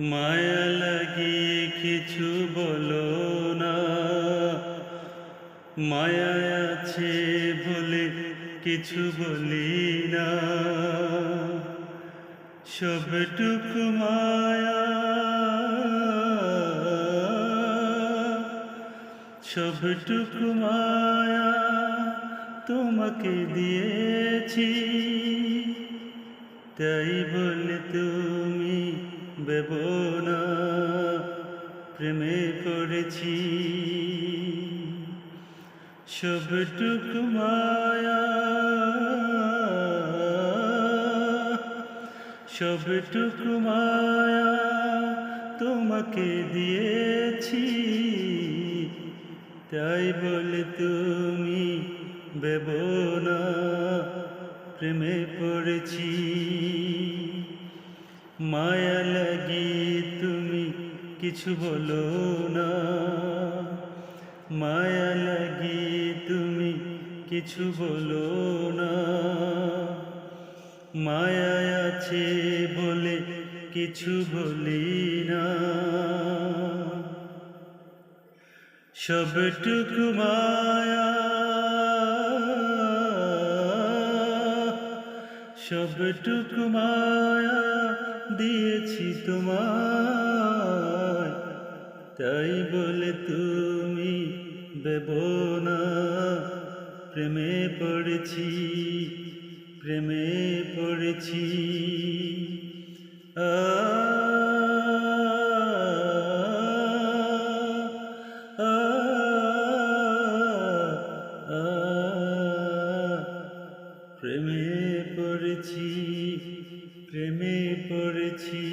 মায়া লাগিয়ে কিছু বলো না, মায়া আছে বলে কিছু বলি না। সবটুকু মায়া, সবটুকু মায়া তোমাকে দিয়েছি, তাই বলে তুমি ভেবো না প্রেমে পড়েছি। সবটুকু মায়া, সবটুকু মায়া তোমাকে দিয়েছি, তাই বলে তুমি ভেবো না প্রেমে পড়েছি। মায়া লাগিয়ে তুমি কিছু বলো না, মায়া লাগিয়ে তুমি কিছু বলো না। মায়া আছে বলে কিছু বলি না। সবটুকু মায়া, সবটুকু মায়া দিয়েছি তোমায়, তাই বলে তুমি ভেবো না প্রেমে পড়েছি, প্রেমে পড়েছি। আ আ আ প্রেমে পড়েছি, প্রেমে পড়েছি।